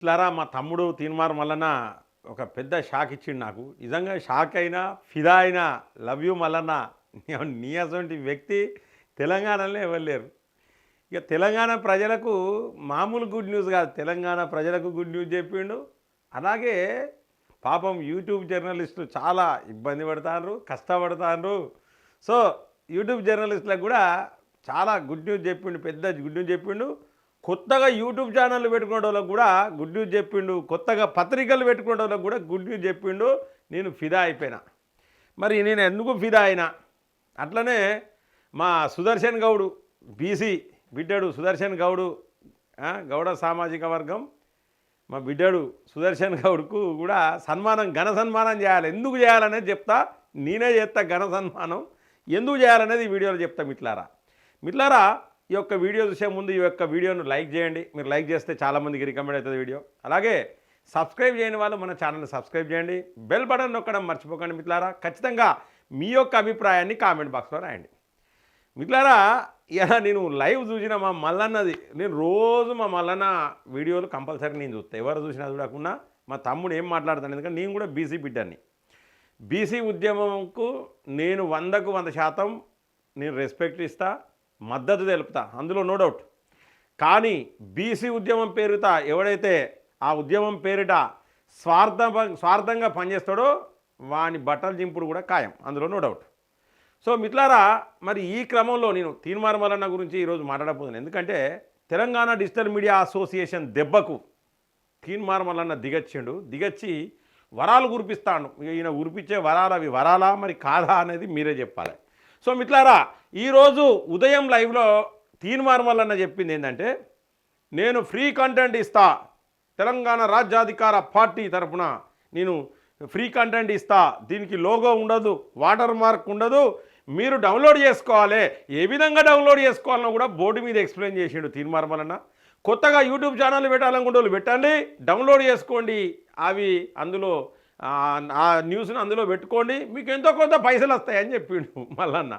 ఇట్లారా మా తమ్ముడు తీన్మార్ మల్లన్న ఒక పెద్ద షాక్ ఇచ్చిండు నాకు. నిజంగా షాక్ అయినా, ఫిదా అయినా, లవ్ యూ మల్లన్న. నీ అసంటి వ్యక్తి తెలంగాణలో ఎవరు లేరు. ఇక తెలంగాణ ప్రజలకు మామూలు గుడ్ న్యూస్ కాదు, తెలంగాణ ప్రజలకు గుడ్ న్యూస్ చెప్పిండు. అలాగే పాపం యూట్యూబ్ జర్నలిస్టులు చాలా ఇబ్బంది పడతారు, కష్టపడతారు. సో యూట్యూబ్ జర్నలిస్టులకు కూడా చాలా గుడ్ న్యూస్ చెప్పిండు, పెద్ద గుడ్ న్యూస్ చెప్పిండు. కొత్తగా యూట్యూబ్ ఛానళ్ళు పెట్టుకునే వాళ్ళకు కూడా గుడ్ న్యూస్ చెప్పిండు, కొత్తగా పత్రికలు పెట్టుకునే వాళ్ళకు కూడా గుడ్ న్యూస్ చెప్పిండు. నేను ఫిదా అయిపోయినా. మరి నేను ఎందుకు ఫిదా అయినా, అట్లనే మా సుదర్శన్ గౌడు బీసీ బిడ్డడు సుదర్శన్ గౌడు, గౌడ సామాజిక వర్గం మా బిడ్డడు సుదర్శన్ గౌడ్కు కూడా సన్మానం, ఘన సన్మానం చేయాలి. ఎందుకు చేయాలనేది చెప్తా, నేనే చేస్తా ఘన సన్మానం. ఎందుకు చేయాలనేది ఈ వీడియోలో చెప్తా. మిట్లారా ఈ యొక్క వీడియో చూసే ముందు ఈ యొక్క వీడియోను లైక్ చేయండి. మీరు లైక్ చేస్తే చాలామందికి రికమెండ్ అవుతుంది వీడియో. అలాగే సబ్స్క్రైబ్ చేయని వాళ్ళు మన ఛానల్ని సబ్స్క్రైబ్ చేయండి. బెల్ బటన్ నొక్కడం మర్చిపోకండి మిట్లారా. ఖచ్చితంగా మీ యొక్క అభిప్రాయాన్ని కామెంట్ బాక్స్లో రాయండి. మిట్లారా ఇలా నేను లైవ్ చూసిన మా మల్లన్నది, నేను రోజు మా మల్లన్న వీడియోలు కంపల్సరీ నేను చూస్తాను. ఎవరు చూసినా చూడకుండా మా తమ్ముడు ఏం మాట్లాడతాను, ఎందుకంటే నేను కూడా బీసీ బిడ్డని. బీసీ ఉద్యమంకు నేను 100% నేను రెస్పెక్ట్ ఇస్తా, మద్దతు తెలుపుతా, అందులో నో డౌట్. కానీ బీసీ ఉద్యమం పేరుత ఎవడైతే ఆ ఉద్యమం పేరిట స్వార్థంగా పనిచేస్తాడో వాని బట్టలు చింపుడు కూడా ఖాయం, అందులో నో డౌట్. సో మిట్లారా, మరి ఈ క్రమంలో నేను తీన్మార్ మల్లన్న గురించి ఈరోజు మాట్లాడబోతున్నాను. ఎందుకంటే తెలంగాణ డిజిటల్ మీడియా అసోసియేషన్ దెబ్బకు తీన్మార్ మల్లన్న దిగచ్చి వరాలు కురిపిస్తాడు. ఈయన కురిపించే వరాలు అవి వరాలా మరి కాదా అనేది మీరే చెప్పాలి. సో మిట్లారా, ఈరోజు ఉదయం లైవ్లో తీన్మార్ మల్లన్న చెప్పింది ఏంటంటే, నేను ఫ్రీ కంటెంట్ ఇస్తా, తెలంగాణ రాజ్యాధికార పార్టీ తరఫున నేను ఫ్రీ కంటెంట్ ఇస్తా, దీనికి లోగో ఉండదు, వాటర్ మార్క్ ఉండదు, మీరు డౌన్లోడ్ చేసుకోవాలి. ఏ విధంగా డౌన్లోడ్ చేసుకోవాలనో కూడా బోర్డు మీద ఎక్స్ప్లెయిన్ చేసిండు తీన్మార్ మల్లన్న. కొత్తగా యూట్యూబ్ ఛానల్ పెట్టాలనుకుంటే వాళ్ళు పెట్టండి, డౌన్లోడ్ చేసుకోండి, అవి అందులో ఆ న్యూస్ని అందులో పెట్టుకోండి, మీకు ఎంతో కొంత పైసలు వస్తాయని చెప్పిండు మల్లన్న.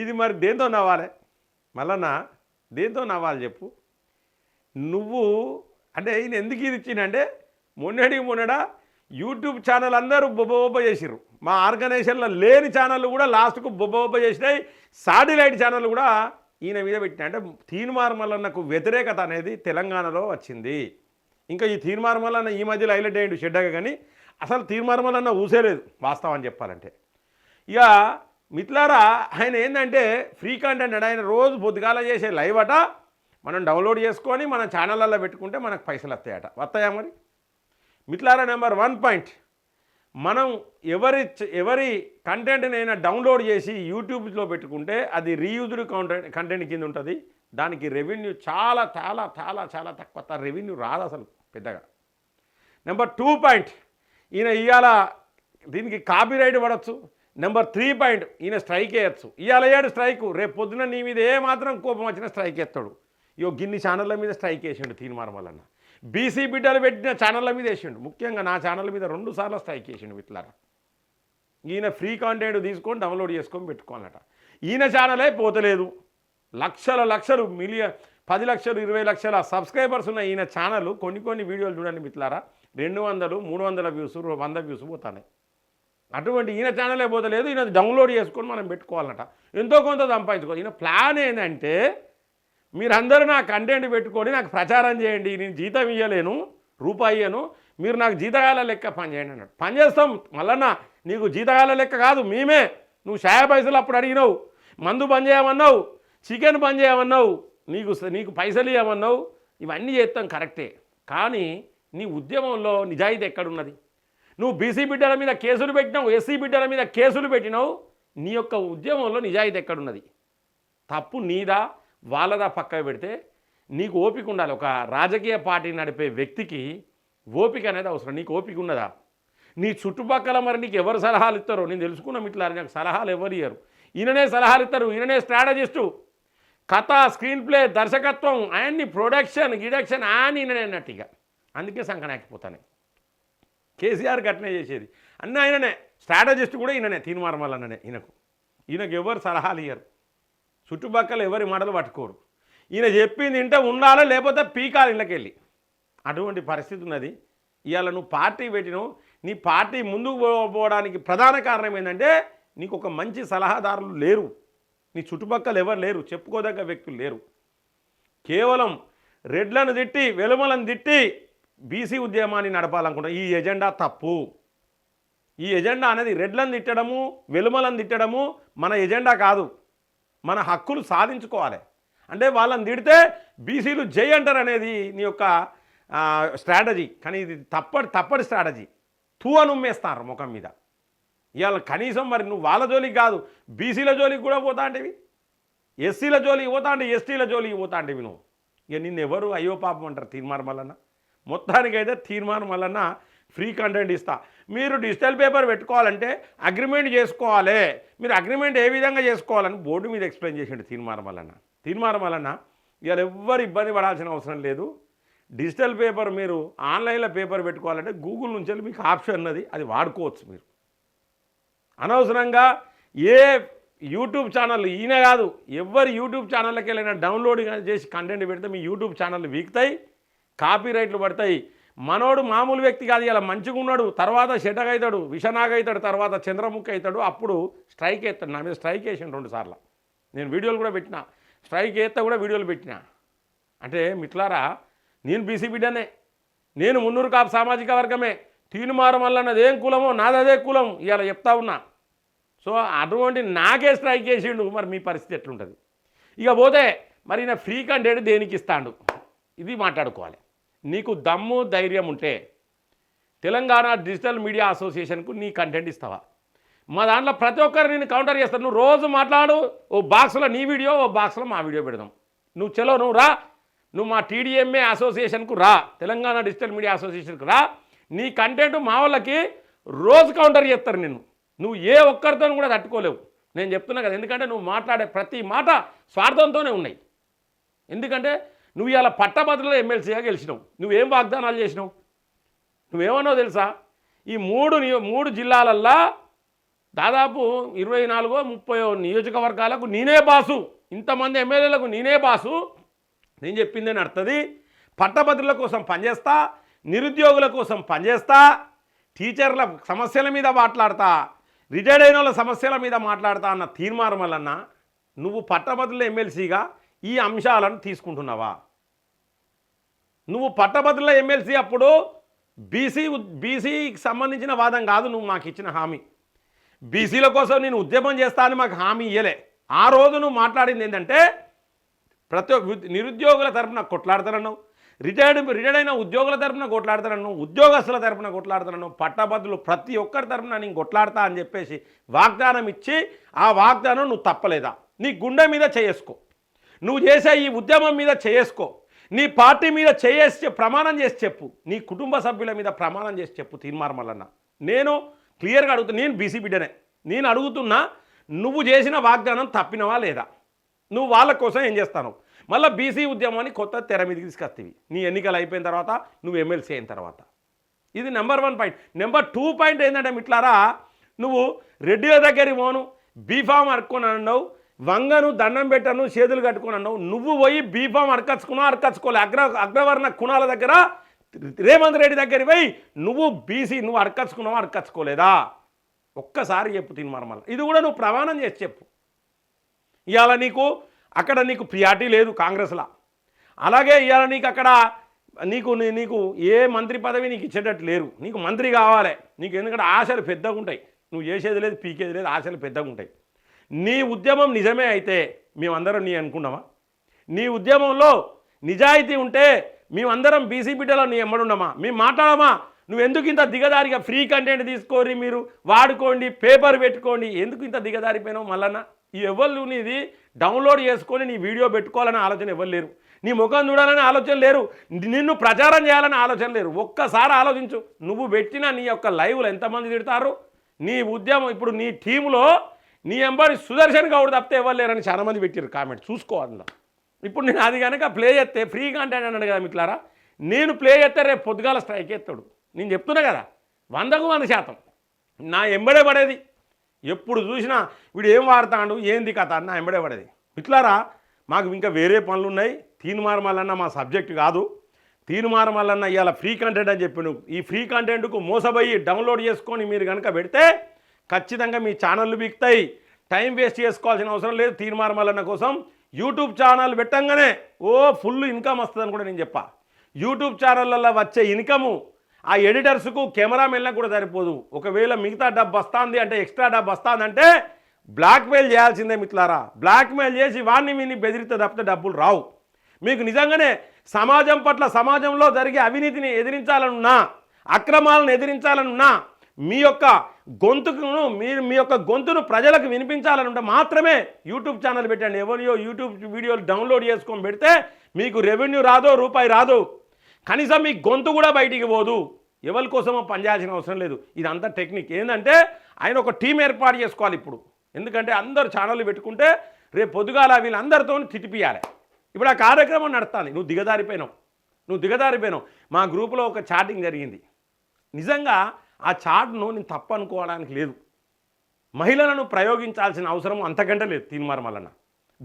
ఇది మరి దేంతో నవ్వాలి మల్లన్న, దేంతో నవ్వాలి చెప్పు నువ్వు? అంటే ఈయన ఎందుకు ఇది ఇచ్చిందంటే, మొన్నడ యూట్యూబ్ ఛానల్ అందరూ బొబ్బ చేసిర్రు. మా ఆర్గనైజేషన్లో లేని ఛానళ్ళు కూడా లాస్ట్కు బొబ్బ చేసినాయి. శాటిలైట్ ఛానళ్ళు కూడా ఈయన మీద పెట్టినాయి. అంటే తీన్మార్ మల్లన్నకు వ్యతిరేకత అనేది తెలంగాణలో వచ్చింది. ఇంకా ఈ తీన్మార్ మల్లన్న ఈ మధ్యలో హైలైట్ అయ్యిండు చెడ్డగా, కానీ అసలు తీన్మార్ మల్లన్న ఊసేలేదు వాస్తవం చెప్పాలంటే. ఇక మిట్లారా, ఆయన ఏంటంటే ఫ్రీ కంటెంట్, ఆయన రోజు పొద్దుగాల చేసే లైవ్ అట మనం డౌన్లోడ్ చేసుకొని మన ఛానళ్ళల్లో పెట్టుకుంటే మనకు పైసలు వస్తాయట. వస్తాయా మరి మిట్లారా? నెంబర్ 1 పాయింట్, మనం ఎవరి కంటెంట్నైనా డౌన్లోడ్ చేసి యూట్యూబ్లో పెట్టుకుంటే అది రీయూజ్డ్ కంటెంట్ కింద ఉంటుంది. దానికి రెవెన్యూ చాలా చాలా చాలా చాలా తక్కువ, రెవెన్యూ రాదు అసలు పెద్దగా. నెంబర్ 2 పాయింట్, ఈయన ఇవాళ దీనికి కాపీరైట్ పడవచ్చు. నెంబర్ 3 పాయింట్, ఈయన స్ట్రైక్ వేయచ్చు. ఇవాళ అయ్యాడు స్ట్రైక్, రేపు పొద్దున నీ మీద ఏమాత్రం కోపం వచ్చినా స్ట్రైక్ ఎత్తాడు. గిన్ని ఛానళ్ళ మీద స్ట్రైక్ వేసిండు తీన్మార్ మల్లన్న. బీసీ బిడ్డలు పెట్టిన ఛానళ్ళ మీద వేసిండు, ముఖ్యంగా నా ఛానల్ మీద 2 సార్లు స్ట్రైక్ వేసిండు. మిట్లారా, ఈయన ఫ్రీ కంటెంట్ తీసుకొని డౌన్లోడ్ చేసుకొని పెట్టుకోవాలట. ఈయన ఛానలే పోతలేదు. లక్షలు మిలియన్ 10 లక్షలు 20 లక్షల సబ్స్క్రైబర్స్ ఉన్న ఈయన ఛానల్ కొన్ని వీడియోలు చూడండి మిట్లారా, 200 300 వ్యూస్ 100 వ్యూస్ పోతాయి. అటువంటి ఈయన ఛానలే పోతలేదు. ఈయన డౌన్లోడ్ చేసుకొని మనం పెట్టుకోవాలన్నట, ఎంతో కొంత సంపాదించుకోవాలి. ఈయన ప్లాన్ ఏంటంటే, మీరందరూ నా కంటెంట్ పెట్టుకొని నాకు ప్రచారం చేయండి, నేను జీతం ఇవ్వలేను, రూపాయి ఇయ్యను, మీరు నాకు జీతగాల లెక్క పని చేయండి అన్నాడు. పని చేస్తాం మల్లన్న, నీకు జీతగాల లెక్క కాదు, మేమే. నువ్వు షాయ పైసలు అప్పుడు అడిగినావు, మందు పని చేయమన్నావు, చికెన్ పని చేయమన్నావు, నీకు పైసలు ఇవ్వమన్నావు, ఇవన్నీ చేస్తాం కరెక్టే. కానీ నీ ఉద్యమంలో నిజాయితీ ఎక్కడున్నది? నువ్వు బీసీ బిడ్డల మీద కేసులు పెట్టినావు, ఎస్సీ బిడ్డల మీద కేసులు పెట్టినావు, నీ యొక్క ఉద్యమంలో నిజాయితీ ఎక్కడున్నది? తప్పు నీదా వాళ్ళదా పక్కకు పెడితే, నీకు ఓపిక ఉండాలి. ఒక రాజకీయ పార్టీ నడిపే వ్యక్తికి ఓపిక అనేది అవసరం. నీకు ఓపిక ఉన్నదా? నీ చుట్టుపక్కల మరి నీకు ఎవరు సలహాలు ఇస్తారో నేను తెలుసుకున్నాం. ఇట్లా నాకు సలహాలు ఎవరు ఇయ్యరు, ఈయననే సలహాలు ఇస్తారు. ఈయననే స్ట్రాటజిస్టు, కథ, స్క్రీన్ ప్లే, దర్శకత్వం, ఆయన్ని ప్రొడక్షన్ గిడక్షన్ అని ఈయననే అన్నట్టుగా. అందుకే సంకనాకిపోతాను. కేసీఆర్ గట్నే చేసేది అన్నీ ఆయననే, స్ట్రాటజిస్ట్ కూడా ఈయననే, తీన్మార్ మల్లన్ననే. ఈయనకు ఎవరు సలహాలు ఇయ్యరు, చుట్టుపక్కల ఎవరి మాటలు పట్టుకోరు. ఈయన చెప్పింది ఇంటే ఉండాలి, లేకపోతే పీకాలి ఇళ్ళకెళ్ళి. అటువంటి పరిస్థితి ఉన్నది. ఇవాళ నువ్వు పార్టీ పెట్టినావు, నీ పార్టీ ముందుకు పోవడానికి ప్రధాన కారణం ఏంటంటే నీకు ఒక మంచి సలహాదారులు లేరు, నీ చుట్టుపక్కల ఎవరు లేరు, చెప్పుకోదగ్గ వ్యక్తులు లేరు. కేవలం రెడ్లను తిట్టి వెలుమలను తిట్టి బీసీ ఉద్యమాన్ని నడపాలనుకుంటా. ఈ ఎజెండా తప్పు. ఈ ఎజెండా అనేది రెడ్లను తిట్టడము వెలుమలను తిట్టడము మన ఎజెండా కాదు. మన హక్కులు సాధించుకోవాలి అంటే వాళ్ళని తిడితే బీసీలు జై అంటారు అనేది నీ యొక్క స్ట్రాటజీ. కానీ ఇది తప్పటి స్ట్రాటజీ. అని ఉమ్మేస్తారు ముఖం మీద. ఇవాళ కనీసం మరి నువ్వు వాళ్ళ జోలికి కాదు, బీసీల జోలికి కూడా పోతా అంటేవి, ఎస్సీల జోలికి పోతా అంటే ఎస్టీల జోలికి పోతా అంటేవి నువ్వు. ఇక నిన్ను ఎవరు అయ్యో పాపం అంటారు తీర్మానం మల్లన్న. మొత్తానికైతే తీర్మానం మల్లన్న ఫ్రీ కంటెంట్ ఇస్తా. మీరు డిజిటల్ పేపర్ పెట్టుకోవాలంటే అగ్రిమెంట్ చేసుకోవాలి. మీరు అగ్రిమెంట్ ఏ విధంగా చేసుకోవాలని బోర్డు మీద ఎక్స్ప్లెయిన్ చేసిండు తీర్మానం మల్లన్న. ఇవాళ ఎవ్వరు ఇబ్బంది పడాల్సిన అవసరం లేదు. డిజిటల్ పేపర్ మీరు ఆన్లైన్లో పేపర్ పెట్టుకోవాలంటే గూగుల్ నుంచి మీకు ఆప్షన్ ఉన్నది, అది వాడుకోవచ్చు. మీరు అనవసరంగా ఏ యూట్యూబ్ ఛానల్ ఈయన కాదు ఎవరు యూట్యూబ్ ఛానళ్ళకి వెళ్ళినా డౌన్లోడ్ చేసి కంటెంట్ పెడితే మీ యూట్యూబ్ ఛానల్ వీక్తాయి, కాపీ రైట్లు పడతాయి. మనోడు మామూలు వ్యక్తి కాదు, ఇలా మంచిగా ఉన్నాడు, తర్వాత షెటగ్ అవుతాడు, విషనాగ్ అవుతాడు, తర్వాత చంద్రముఖి అవుతాడు, అప్పుడు స్ట్రైక్ వేస్తాడు. నా మీద స్ట్రైక్ వేసాను 2 సార్లు. నేను వీడియోలు కూడా పెట్టినా, స్ట్రైక్ వేస్తా కూడా వీడియోలు పెట్టినా. అంటే మిట్లారా నేను బీసీ బిడ్డనే, నేను మున్నూరు కాపు సామాజిక వర్గమే, తీర్మానం మల్లన్నది ఏం కులమో నాది అదే కులం ఇవాళ చెప్తా ఉన్నా. సో అటువంటి నాకే స్ట్రైక్ చేసిండు. మరి మీ పరిస్థితి ఎట్లుంటుంది? ఇక పోతే మరి నా ఫ్రీ కంటెంట్ దేనికి ఇస్తాడు, ఇది మాట్లాడుకోవాలి. నీకు దమ్ము ధైర్యం ఉంటే తెలంగాణ డిజిటల్ మీడియా అసోసియేషన్కు నీ కంటెంట్ ఇస్తావా? మా దాంట్లో ప్రతి ఒక్కరు నేను కౌంటర్ చేస్తాను. నువ్వు రోజు మాట్లాడు, ఓ బాక్స్లో నీ వీడియో, ఓ బాక్స్లో మా వీడియో పెడదాం. నువ్వు చలో నువ్వు రా, నువ్వు మా టీడీఎంఏ అసోసియేషన్కు రా, తెలంగాణ డిజిటల్ మీడియా అసోసియేషన్కు రా. నీ కంటెంట్ మా వాళ్ళకి రోజు కౌంటర్ చేస్తారు. నువ్వు ఏ ఒక్కరితో కూడా తట్టుకోలేవు. నేను చెప్తున్నా కదా, ఎందుకంటే నువ్వు మాట్లాడే ప్రతి మాట స్వార్థంతోనే ఉన్నాయి. ఎందుకంటే నువ్వు ఇలా పట్టభద్రులో ఎమ్మెల్సీగా గెలిచినావు. నువ్వేం వాగ్దానాలు చేసినావు? నువ్వేమన్నావు తెలుసా? ఈ 3 జిల్లాలల్లా దాదాపు 24-30 నియోజకవర్గాలకు నేనే బాసు, ఇంతమంది ఎమ్మెల్యేలకు నేనే బాసు. నేను చెప్పిందని అర్థది. పట్టభద్రుల కోసం పనిచేస్తా, నిరుద్యోగుల కోసం పనిచేస్తా, టీచర్ల సమస్యల మీద మాట్లాడతా, రిటైర్డ్ అయిన వాళ్ళ సమస్యల మీద మాట్లాడతా అన్న తీర్మానం వలన నువ్వు పట్టభద్రుల ఎమ్మెల్సీగా ఈ అంశాలను తీసుకుంటున్నావా? నువ్వు పట్టభద్రుల ఎమ్మెల్సీ అప్పుడు బీసీకి సంబంధించిన వాదం కాదు నువ్వు మాకు ఇచ్చిన హామీ. బీసీల కోసం నేను ఉద్యమం చేస్తా అని మాకు హామీ ఇయ్యలే. ఆ రోజు నువ్వు మాట్లాడింది ఏంటంటే ప్రతి నిరుద్యోగుల తరపున కొట్లాడతానన్నావు, రిటైర్డ్ అయిన ఉద్యోగుల తరపున కొట్లాడతానన్నావు, ఉద్యోగస్తుల తరపున కొట్లాడతానన్నావు, పట్టభద్రులు ప్రతి ఒక్కరి తరపున నేను కొట్లాడతా అని చెప్పేసి వాగ్దానం ఇచ్చి ఆ వాగ్దానం నువ్వు తప్పలేదా? నీ గుండె మీద చేసుకో, నువ్వు చేసే ఈ ఉద్యమం మీద చేసుకో, నీ పార్టీ మీద ప్రమాణం చేసి చెప్పు, నీ కుటుంబ సభ్యుల మీద ప్రమాణం చేసి చెప్పు. తీర్మానం మల్లన్న నేను క్లియర్గా అడుగుతున్నా, నేను బీసీ బిడ్డనే, నేను అడుగుతున్నా నువ్వు చేసిన వాగ్దానం తప్పినవా లేదా? నువ్వు వాళ్ళ కోసం ఏం చేస్తాను? మళ్ళీ బీసీ ఉద్యమాన్ని కొత్త తెర మీదకి తీసుకొస్తావి నీ ఎన్నికలు అయిపోయిన తర్వాత, నువ్వు ఎమ్మెల్సీ అయిన తర్వాత. ఇది నెంబర్ 1 పాయింట్. నెంబర్ 2 పాయింట్ ఏంటంటే మిట్లారా, నువ్వు రెడ్డిల దగ్గరికి పోను బీఫామ్ అడుక్కొని అన్నావు, వంగను దండం పెట్టను చేతులు కట్టుకొని అన్నావు. నువ్వు పోయి బీఫామ్ అడకచ్చుకోలే. అగ్రవర్ణ కుణాల దగ్గర రేవంత్ రెడ్డి దగ్గరికి పోయి నువ్వు బీసీ నువ్వు అడకచ్చుకోలేదా? ఒక్కసారి చెప్పు తీర్మానం మళ్ళీ. ఇది కూడా నువ్వు ప్రమాణం చేసి చెప్పు. ఇవాళ అక్కడ నీకు ప్రియారిటీ లేదు కాంగ్రెస్లో. అలాగే ఇవాళ నీకు అక్కడ నీకు ఏ మంత్రి పదవి నీకు ఇచ్చేటట్టు లేరు. నీకు మంత్రి కావాలి నీకు, ఎందుకంటే ఆశలు పెద్దగా ఉంటాయి. నువ్వు చేసేది లేదు, పీకేది లేదు, ఆశలు పెద్దగా ఉంటాయి. నీ ఉద్యమం నిజమే అయితే మేమందరం నీ అనుకున్నామా? నీ ఉద్యమంలో నిజాయితీ ఉంటే మేమందరం బీసీ బిడ్డలో నీ ఎమ్మడున్నామా? మేము మాట్లాడమా? నువ్వు ఎందుకు ఇంత దిగదారిగా ఫ్రీ కంటెంట్ తీసుకొని మీరు వాడుకోండి, పేపర్ పెట్టుకోండి, ఎందుకు ఇంత దిగదారిపోయినావు మల్లన్న? ఈ ఎవరు నీది డౌన్లోడ్ చేసుకొని నీ వీడియో పెట్టుకోవాలనే ఆలోచన ఎవరు లేరు, నీ ముఖం చూడాలనే ఆలోచన లేరు, నిన్ను ప్రచారం చేయాలనే ఆలోచన లేరు. ఒక్కసారి ఆలోచించు, నువ్వు పెట్టిన నీ యొక్క లైవ్లో ఎంతమంది తిడతారు? నీ ఉద్యమం ఇప్పుడు నీ టీంలో నీ ఎంబడి సుదర్శన్ గౌడ్ తప్పితే ఎవరు లేరని చాలామంది పెట్టారు కామెంట్, చూసుకోవాలి. ఇప్పుడు నేను అది కనుక ప్లే చేస్తే ఫ్రీ కంటెంట్ అన్నాడు కదా మిట్లారా, నేను ప్లే చేస్తే రేపు పొద్దుగాల స్ట్రైక్ ఎత్తాడు. నేను చెప్తున్నా కదా 100% నా ఎంబడే పడేది. ఎప్పుడు చూసినా వీడు ఏం వాడతాడు ఏంది కథ అన్న ఎంబడే పడేది. మిట్లారా మాకు ఇంకా వేరే పనులు ఉన్నాయి. తీర్మానం మల్లన్న మా సబ్జెక్ట్ కాదు. తీర్మానం వలన ఇవాళ ఫ్రీ కంటెంట్ అని చెప్పి ఈ ఫ్రీ కంటెంట్కు మోసపోయి డౌన్లోడ్ చేసుకొని మీరు కనుక పెడితే ఖచ్చితంగా మీ ఛానళ్ళు బిగుతాయి. టైం వేస్ట్ చేసుకోవాల్సిన అవసరం లేదు. తీర్మానం వలన కోసం యూట్యూబ్ ఛానల్ పెట్టంగానే ఫుల్ ఇన్కమ్ వస్తుందని కూడా నేను చెప్పా. యూట్యూబ్ ఛానళ్ళల్లో వచ్చే ఇన్కము ఆ ఎడిటర్స్కు కెమెరామెన్లకు కూడా సరిపోదు. ఒకవేళ మిగతా డబ్బు వస్తుంది అంటే ఎక్స్ట్రా డబ్బు వస్తుందంటే బ్లాక్మెయిల్ చేయాల్సిందే మిత్రులారా. బ్లాక్మెయిల్ చేసి వాడిని వీడిని బెదిరితే తప్పితే డబ్బులు రావు. మీకు నిజంగానే సమాజం పట్ల సమాజంలో జరిగే అవినీతిని ఎదిరించాలనున్నా, అక్రమాలను ఎదిరించాలనున్నా, మీ యొక్క గొంతును మీ యొక్క గొంతును ప్రజలకు వినిపించాలనుంటే మాత్రమే యూట్యూబ్ ఛానల్ పెట్టండి. ఎవరియో యూట్యూబ్ వీడియోలు డౌన్లోడ్ చేసుకొని పెడితే మీకు రెవెన్యూ రాదో రూపాయి రాదు, కనీసం మీ గొంతు కూడా బయటికి పోదు. ఎవరి కోసమో పనిచేయాల్సిన అవసరం లేదు. ఇదంతా టెక్నిక్. ఏంటంటే ఆయన ఒక టీం ఏర్పాటు చేసుకోవాలి ఇప్పుడు. ఎందుకంటే అందరూ ఛానళ్ళు పెట్టుకుంటే రేపు పొద్దుగాల వీళ్ళందరితో తిట్టిపియాలి. ఇప్పుడు ఆ కార్యక్రమం నడతాలి. నువ్వు దిగదారిపోయినావు. మా గ్రూపులో ఒక చాటింగ్ జరిగింది. నిజంగా ఆ చాట్ను నేను తప్పు అనుకోవడానికి లేదు. మహిళలను ప్రయోగించాల్సిన అవసరం అంతకంటే లేదు. తీర్మానం వలన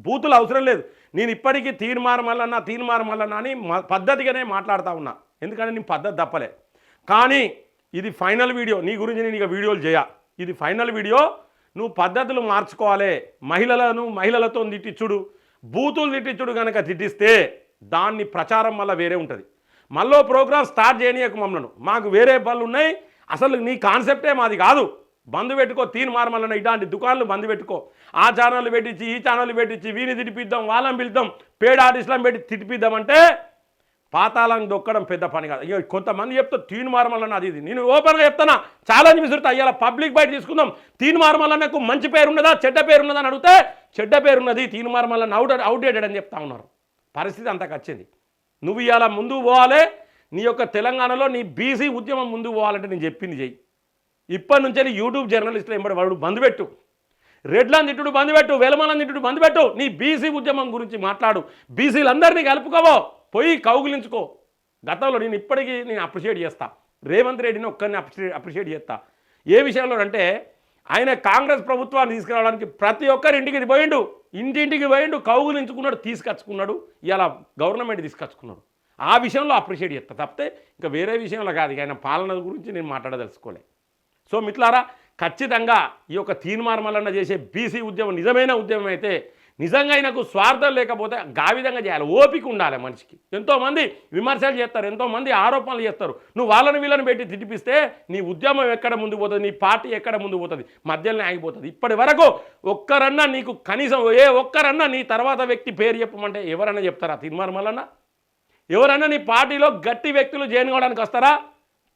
బూతులు అవసరం లేదు. నేను ఇప్పటికీ తీర్మానం వలన అని పద్ధతిగానే మాట్లాడుతూ ఉన్నా. ఎందుకంటే నేను పద్ధతి తప్పలే. కానీ ఇది ఫైనల్ వీడియో. నీ గురించి నేను ఇక వీడియోలు ఇది ఫైనల్ వీడియో. నువ్వు పద్ధతులు మార్చుకోవాలి. మహిళలతో తిట్టించుడు, బూతులు తిట్టించుడు కనుక తిట్టిస్తే దాన్ని ప్రచారం వల్ల వేరే ఉంటుంది. మళ్ళీ ప్రోగ్రామ్ స్టార్ట్ చేయనీయకు మమ్మల్ని. మాకు వేరే పనులు ఉన్నాయి. అసలు నీ కాన్సెప్టే మాది కాదు. బంద్ పెట్టుకో. తీర్మానం వలన ఇలాంటి దుకాణాలు బంద్ పెట్టుకో. ఆ ఛానళ్ళు పెట్టించి ఈ ఛానళ్ళు పెట్టించి వీని తిట్టిపిద్దాం, వాళ్ళని పిలుద్దాం, పేడ ఆర్టిస్టులను పెట్టి తిట్టిపిద్దామంటే పాతాళం దొక్కడం పెద్ద పని కాదు. ఇక కొంతమంది చెప్తా తీర్మానం వలన అది ఇది. నేను ఓపెన్గా చెప్తానా, ఛాలెంజ్ విసురుతా. అయ్యాల పబ్లిక్ బయట తీసుకుందాం. తీర్మానం వల్ల నాకు మంచి పేరు ఉన్నదా చెడ్డ పేరు ఉన్నదా అని అడిగితే చెడ్డ పేరు ఉన్నది, తీర్మానం వల్ల అవుట్డేటెడ్ అని చెప్తా ఉన్నారు. పరిస్థితి అంతకు వచ్చింది. నువ్వు ఇవాళ ముందుకు పోవాలి. నీ యొక్క తెలంగాణలో నీ బీసీ ఉద్యమం ముందుకు పోవాలంటే నేను చెప్పింది చెయ్యి. ఇప్పటి నుంచే యూట్యూబ్ జర్నలిస్టులు ఎంబడి వాడు బంద్ పెట్టు. రెడ్లను తిట్టుడు బంద్ పెట్టు, వెలమలను తిట్టుడు బంద్ పెట్టు. నీ బీసీ ఉద్యమం గురించి మాట్లాడు. బీసీలందరినీ కలుపుకోవో, పోయి కౌగులించుకో. గతంలో ఇప్పటికీ అప్రిషియేట్ చేస్తా. రేవంత్ రెడ్డిని ఒక్కరిని అప్రిషియేట్ చేస్తా. ఏ విషయంలో అంటే ఆయన కాంగ్రెస్ ప్రభుత్వాన్ని తీసుకురావడానికి ప్రతి ఒక్కరి ఇంటికి పోయిండు, ఇంటింటికి పోయిండు, కౌగులించుకున్నాడు, తీసుకొచ్చుకున్నాడు. ఇలా గవర్నమెంట్ తీసుకొచ్చుకున్నాడు. ఆ విషయంలో అప్రిషియేట్ చేస్తా తప్పితే ఇంకా వేరే విషయంలో కాదు. ఆయన పాలన గురించి నేను మాట్లాడదలుచుకోలే. సో మిట్లారా, ఖచ్చితంగా ఈ యొక్క తీర్మానం వలన చేసే బీసీ ఉద్యమం నిజమైన ఉద్యమం అయితే నిజంగా ఆయనకు స్వార్థం లేకపోతే గా విధంగా చేయాలి. ఓపిక ఉండాలి మనిషికి. ఎంతోమంది విమర్శలు చేస్తారు, ఎంతోమంది ఆరోపణలు చేస్తారు. నువ్వు వీళ్ళని పెట్టి తిట్టిపిస్తే నీ ఉద్యమం ఎక్కడ ముందుకు పోతుంది, నీ పార్టీ ఎక్కడ ముందుకు పోతుంది, మధ్యలోనే ఆగిపోతుంది. ఇప్పటి వరకు ఒక్కరన్నా నీకు కనీసం ఒక్కరన్నా నీ తర్వాత వ్యక్తి పేరు చెప్పమంటే ఎవరన్నా చెప్తారా? తీర్మానం వలన ఎవరన్నా నీ పార్టీలో గట్టి వ్యక్తులు చేయడానికి వస్తారా?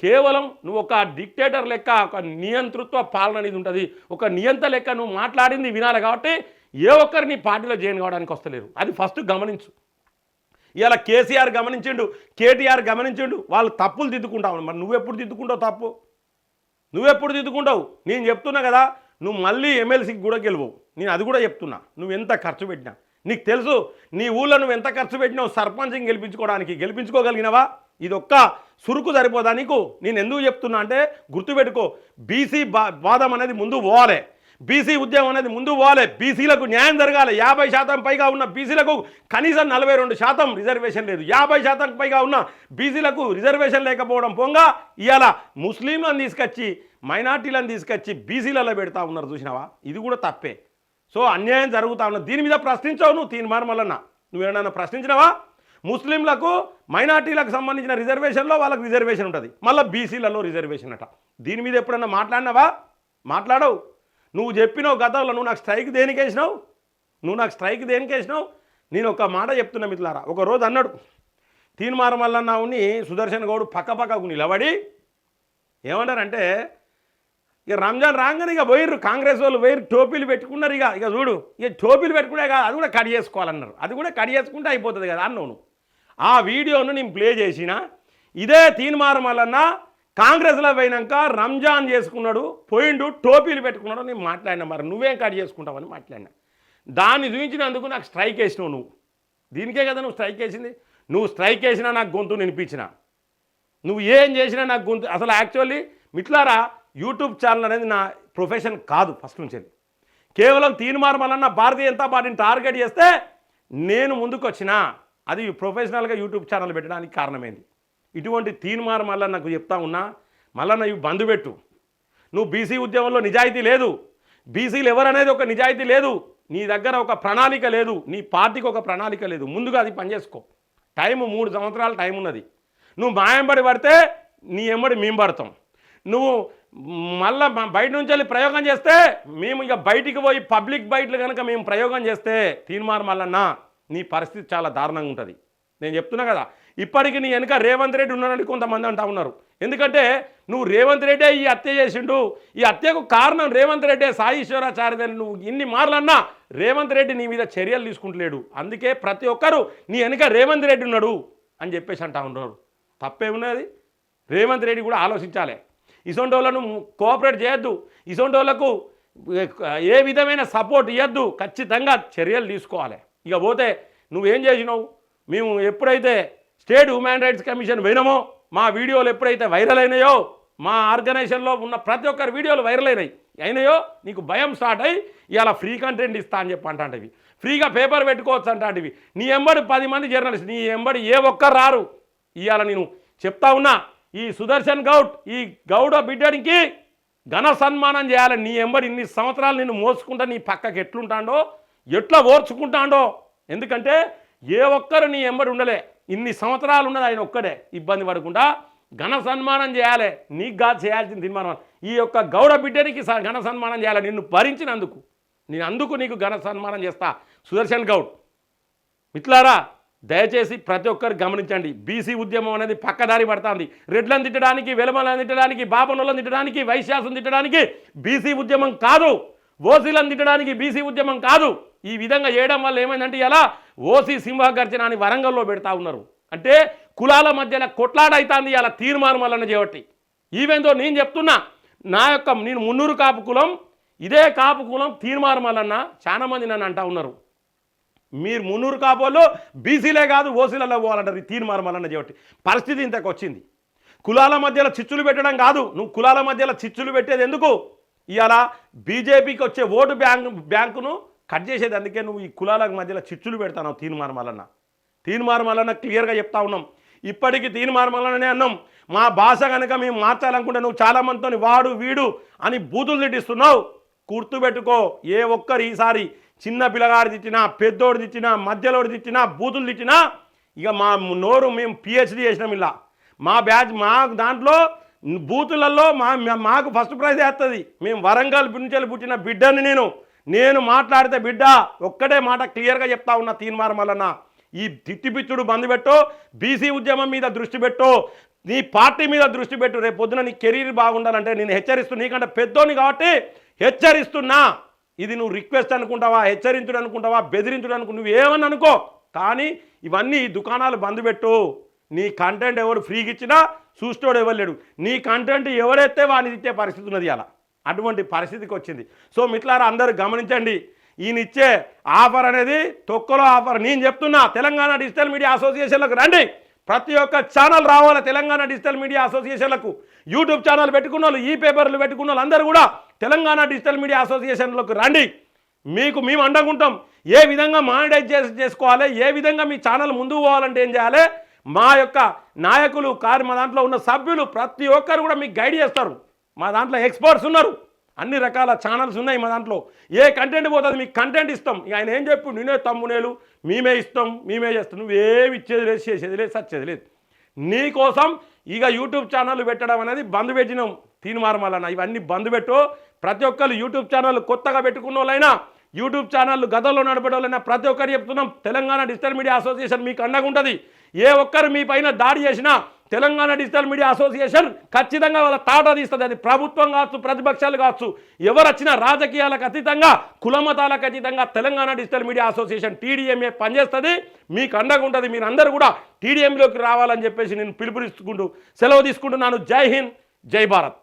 కేవలం నువ్వు ఒక డిక్టేటర్ లెక్క, ఒక నియంతృత్వ పాలన అనేది ఉంటుంది. ఒక నియంత లెక్క నువ్వు మాట్లాడింది వినాలి. కాబట్టి ఏ ఒక్కరు నీ పార్టీలో జాయిన్ కావడానికి వస్తలేరు. అది ఫస్ట్ గమనించు. ఇలా కేసీఆర్ గమనించిండు, కేటీఆర్ గమనించిండు. వాళ్ళు తప్పులు దిద్దుకుంటావు. మరి నువ్వెప్పుడు దిద్దుకుంటావు తప్పు? నువ్వెప్పుడు దిద్దుకుంటావు? నేను చెప్తున్నా కదా, నువ్వు మళ్ళీ ఎమ్మెల్సీకి కూడా గెలువవు. నేను అది కూడా చెప్తున్నా. నువ్వు ఎంత ఖర్చు పెట్టినా నీకు తెలుసు. నీ ఊళ్ళో నువ్వు ఎంత ఖర్చు పెట్టినావు సర్పంచ్ని గెలిపించుకోగలిగినవా? ఇది ఒక్క సురుకు సరిపోదా నీకు? నేను ఎందుకు చెప్తున్నా అంటే గుర్తుపెట్టుకో, బీసీ వాదం అనేది ముందు పోవాలి. బీసీ ఉద్యమం అనేది ముందు పోవాలి. బీసీలకు న్యాయం జరగాలి. 50% పైగా ఉన్న బీసీలకు కనీసం 42% రిజర్వేషన్ లేదు. 50% పైగా ఉన్న బీసీలకు రిజర్వేషన్ లేకపోవడం పొంగా ఇవాళ ముస్లింలను తీసుకొచ్చి మైనార్టీలను తీసుకొచ్చి బీసీలలో పెడతా ఉన్నారు. చూసినావా? ఇది కూడా తప్పే. సో అన్యాయం జరుగుతా ఉన్నది. దీని మీద ప్రశ్నించావు నువ్వు. తీర్మానం వలన నువ్వేమన్నా ప్రశ్నించినావా? ముస్లింలకు మైనార్టీలకు సంబంధించిన రిజర్వేషన్లో వాళ్ళకి రిజర్వేషన్ ఉంటుంది, మళ్ళీ బీసీలలో రిజర్వేషన్ అట. దీని మీద ఎప్పుడన్నా మాట్లాడినావా? మాట్లాడవు. నువ్వు చెప్పినావు గతంలో, నువ్వు నాకు స్ట్రైక్ దేనికేసినావు? నేను ఒక మాట చెప్తున్నా మిత్రులారా. ఒకరోజు అన్నాడు తీర్మానం వల్లన్నావుని సుదర్శన్ గౌడ్ పక్కకు నిలబడి ఏమన్నారంటే, ఇక రంజాన్ రాగానే ఇక పోయిర్రు కాంగ్రెస్ వాళ్ళు, పోయిర్రు టోపీలు పెట్టుకున్నారు. ఇక చూడు, ఇక టోపీలు పెట్టుకునే కాదు, అది కూడా కట్ చేసుకోవాలన్నారు. అది కూడా కట్ చేసుకుంటే అయిపోతుంది కదా అన్నావు. ఆ వీడియోను నేను ప్లే చేసిన. ఇదే తీర్మానం వలన కాంగ్రెస్లో పోయినాక రంజాన్ చేసుకున్నాడు, పోయిండు, టోపీలు పెట్టుకున్నాడు. నేను మాట్లాడినా. మరి నువ్వేం కట్ చేసుకుంటావని మాట్లాడినా. దాన్ని చూపించినందుకు నాకు స్ట్రైక్ వేసినావు నువ్వు. దీనికే కదా నువ్వు స్ట్రైక్ వేసింది. నువ్వు స్ట్రైక్ వేసినా నాకు గొంతు వినిపించిన, నువ్వు ఏం చేసినా నాకు గొంతు. అసలు యాక్చువల్లీ మిట్లారా, యూట్యూబ్ ఛానల్ అనేది నా ప్రొఫెషన్ కాదు ఫస్ట్ నుంచి. కేవలం తీర్మానం వలన భారతీయ జనతా పార్టీని టార్గెట్ చేస్తే నేను ముందుకు వచ్చిన. అది ప్రొఫెషనల్గా యూట్యూబ్ ఛానల్ పెట్టడానికి కారణమైంది. ఇటువంటి తీన్మార్ మల్లన్నకు చెప్తా ఉన్నా, మల్లన్న ఇవి బంద్ పెట్టు. నువ్వు బీసీ ఉద్యమంలో నిజాయితీ లేదు, బీసీలు ఎవరనేది ఒక నిజాయితీ లేదు, నీ దగ్గర ఒక ప్రణాళిక లేదు, నీ పార్టీకి ఒక ప్రణాళిక లేదు. ముందుగా అది పనిచేసుకో. టైం 3 సంవత్సరాల టైం ఉన్నది. నువ్వు మాయంబడి పడితే నీ ఎంబడి మేము పడతాం. నువ్వు మళ్ళీ బయట నుంచి వెళ్ళి ప్రయోగం చేస్తే మేము ఇక బయటికి పోయి పబ్లిక్ బయటలు కనుక మేము ప్రయోగం చేస్తే తీన్మార్ మల్లన్న నీ పరిస్థితి చాలా దారుణంగా ఉంటుంది. నేను చెప్తున్నా కదా, ఇప్పటికి నీ వెనుక రేవంత్ రెడ్డి ఉన్నాడని కొంతమంది అంటా ఉన్నారు. ఎందుకంటే నువ్వు రేవంత్ రెడ్డే ఈ హత్య చేసిండు, ఈ హత్యకు కారణం రేవంత్ రెడ్డే, సాయి ఈశ్వరాచార్యని నువ్వు ఇన్ని మార్లన్నా రేవంత్ రెడ్డి నీ మీద చర్యలు తీసుకుంటలేడు. అందుకే ప్రతి ఒక్కరు నీ వెనుక రేవంత్ రెడ్డి ఉన్నాడు అని చెప్పేసి అంటా ఉన్నారు. తప్పేమున్నది? రేవంత్ రెడ్డి కూడా ఆలోచించాలి. ఇసొంటి వాళ్ళను కోఆపరేట్ చేయొద్దు, ఇసొంటి వాళ్ళకు ఏ విధమైన సపోర్ట్ ఇవ్వద్దు, ఖచ్చితంగా చర్యలు తీసుకోవాలి. ఇక పోతే నువ్వేం చేసినావు? మేము ఎప్పుడైతే స్టేట్ హ్యూమన్ రైట్స్ కమిషన్ పోయినామో, మా వీడియోలు ఎప్పుడైతే వైరల్ అయినాయో, మా ఆర్గనైజేషన్లో ఉన్న ప్రతి ఒక్కరి వీడియోలు వైరల్ అయినాయో నీకు భయం స్టార్ట్ అయ్యి ఇవాళ ఫ్రీ కంటెంట్ ఇస్తా అని చెప్పి అంటాంటివి, ఫ్రీగా పేపర్ పెట్టుకోవచ్చు అంటాంటివి. నీ ఎంబడి 10 మంది జర్నలిస్ట్, నీ ఎంబడి ఏ ఒక్కరు రారు. ఇవాళ నేను చెప్తా ఉన్నా, ఈ సుదర్శన్ గౌడ్, ఈ గౌడ బిడ్డనికి ఘన సన్మానం చేయాలి. నీ ఎంబడి ఇన్ని సంవత్సరాలు నిన్ను మోసుకుంటా నీ పక్కకి ఎట్లుంటాడో, ఎట్లా ఓర్చుకుంటాడో. ఎందుకంటే ఏ ఒక్కరు నీ ఎంబడి ఉండలే, ఇన్ని సంవత్సరాలు ఉన్నది ఆయన ఒక్కడే. ఇబ్బంది పడకుండా ఘన సన్మానం చేయాలి. నీకు కాదు చేయాల్సిన తీర్మానం, ఈ యొక్క గౌడ బిడ్డనికి ఘన సన్మానం చేయాలి. నిన్ను భరించినందుకు, నీకు ఘన సన్మానం చేస్తా సుదర్శన్ గౌడ్. మిత్రులారా, దయచేసి ప్రతి ఒక్కరు గమనించండి. బీసీ ఉద్యమం అనేది పక్కదారి పడుతుంది. రెడ్లను తిట్టడానికి, వెలమలను తిట్టడానికి, బాపనులను తిట్టడానికి, వైశ్యాసును తిట్టడానికి బీసీ ఉద్యమం కాదు. ఓసీలను తిట్టడానికి బీసీ ఉద్యమం కాదు. ఈ విధంగా చేయడం వల్ల ఏమైందంటే ఇలా ఓసీ సింహగర్జన అని వరంగల్లో పెడతా ఉన్నారు. అంటే కులాల మధ్యలో కొట్లాట అవుతుంది ఇలా తీర్మానం వలన చేయబట్టి. ఈవెందో నేను చెప్తున్నా, నేను మున్నూరు కాపు కులం, ఇదే కాపు కులం తీర్మానం వలన చాలా మంది నన్ను అంటా ఉన్నారు, మీరు మున్నూరు కాపోళ్ళు బీసీలే కాదు ఓసీలలో పోవాలంటారు. ఈ తీర్మానం వలన చేయబట్టి పరిస్థితి ఇంతకు వచ్చింది. కులాల మధ్యలో చిచ్చులు పెట్టడం కాదు, నువ్వు కులాల మధ్యలో చిచ్చులు పెట్టేది ఎందుకు? ఇవాళ బీజేపీకి వచ్చే ఓటు బ్యాంకును కట్ చేసేది. అందుకే నువ్వు ఈ కులాల మధ్యలో చిచ్చులు పెడతావు. తీర్మానం వలన క్లియర్గా చెప్తా ఉన్నాం. ఇప్పటికీ తీర్మానం వలననే అన్నాం. మా భాష కనుక మేము మార్చాలనుకుంటే నువ్వు చాలామందితో వాడు వీడు అని బూతులు తిట్టిస్తున్నావు. గుర్తుపెట్టుకో, ఏ ఒక్కరు ఈసారి చిన్న పిల్లగాడు తిట్టినా, పెద్దోడు తిట్టినా, మధ్యలోడు తిట్టినా, బూతులు తిట్టినా ఇక మా నోరు మేము పిహెచ్డి చేసినాం. ఇలా మా బ్యాచ్ మా దాంట్లో బూతులలో మాకు ఫస్ట్ ప్రైజ్ వేస్తుంది. మేము వరంగల్ నుంచి పుట్టిన బిడ్డని నేను మాట్లాడితే బిడ్డ ఒక్కటే మాట క్లియర్గా చెప్తా ఉన్నా. తీర్మానం వలన ఈ తిట్టిపిచ్చుడు బంద్ పెట్టు, బీసీ ఉద్యమం మీద దృష్టి పెట్టు, నీ పార్టీ మీద దృష్టి పెట్టు. రేపు పొద్దున నీ కెరీర్ బాగుండాలంటే నేను హెచ్చరిస్తున్నా. నీకంటే పెద్దోని కాబట్టి హెచ్చరిస్తున్నా. ఇది నువ్వు రిక్వెస్ట్ అనుకుంటావా, హెచ్చరించుడు అనుకుంటావా, బెదిరించుడు నువ్వు ఏమని అనుకో, కానీ ఇవన్నీ దుకాణాలు బంద్ పెట్టు. నీ కంటెంట్ ఎవరు ఫ్రీగా ఇచ్చినా చూస్తోడు ఎవరు లేడు. నీ కంటెంట్ ఎవరైతే వాడిని ఇచ్చే పరిస్థితి ఉన్నది. అలా అటువంటి పరిస్థితికి వచ్చింది. సో మిట్లారా అందరూ గమనించండి, ఈయన ఇచ్చే ఆఫర్ అనేది తొక్కలో ఆఫర్. నేను చెప్తున్నా, తెలంగాణ డిజిటల్ మీడియా అసోసియేషన్లకు రండి. ప్రతి ఒక్క ఛానల్ రావాలి తెలంగాణ డిజిటల్ మీడియా అసోసియేషన్లకు. యూట్యూబ్ ఛానల్ పెట్టుకున్న వాళ్ళు, ఈ పేపర్లు పెట్టుకున్న వాళ్ళు అందరూ కూడా తెలంగాణ డిజిటల్ మీడియా అసోసియేషన్లకు రండి. మేము అండగుంటాం. ఏ విధంగా మానిటైజ్ చేసుకోవాలి, ఏ విధంగా మీ ఛానల్ ముందుకు పోవాలంటే ఏం చేయాలి, మా యొక్క నాయకులు మా దాంట్లో ఉన్న సభ్యులు ప్రతి ఒక్కరు కూడా మీకు గైడ్ చేస్తారు. మా దాంట్లో ఎక్స్పర్ట్స్ ఉన్నారు, అన్ని రకాల ఛానల్స్ ఉన్నాయి మా దాంట్లో. ఏ కంటెంట్ పోతుంది మీకు కంటెంట్ ఇస్తాం. ఇక ఆయన ఏం చెప్పు, నేనే తమ్మునేలు మేమే ఇస్తాం, మేమే చేస్తాం. నువ్వేమి ఇచ్చేది లేదు, చేసేది లేదు, సచ్చేది లేదు. నీకోసం ఇక యూట్యూబ్ ఛానల్ పెట్టడం అనేది బంద్ పెట్టినాం. తీర్మానం వలన ఇవన్నీ బంద్ పెట్టు. ప్రతి ఒక్కరు యూట్యూబ్ ఛానల్ కొత్తగా పెట్టుకున్న వాళ్ళైనా, యూట్యూబ్ ఛానళ్ళు గతంలో నడిపేవాళ్ళైనా ప్రతి ఒక్కరు చెప్తున్నాం, తెలంగాణ డిజిటల్ మీడియా అసోసియేషన్ మీకు అండగా ఉంటుంది. ఏ ఒక్కరు మీ పైన దాడి చేసినా తెలంగాణ డిజిటల్ మీడియా అసోసియేషన్ ఖచ్చితంగా వాళ్ళ తాట తీస్తుంది. అది ప్రభుత్వం కావచ్చు, ప్రతిపక్షాలు కావచ్చు, ఎవరు వచ్చినా రాజకీయాలకు అతీతంగా, కులమతాలకు అతీతంగా Telangana digital media association TDMA పనిచేస్తుంది. మీకు అండగా ఉంటుంది. మీరు అందరూ కూడా టీడీఎంలోకి రావాలని చెప్పేసి నేను పిలుపునిచ్చుకుంటూ సెలవు తీసుకుంటున్నాను. జై హింద్, జై భారత్.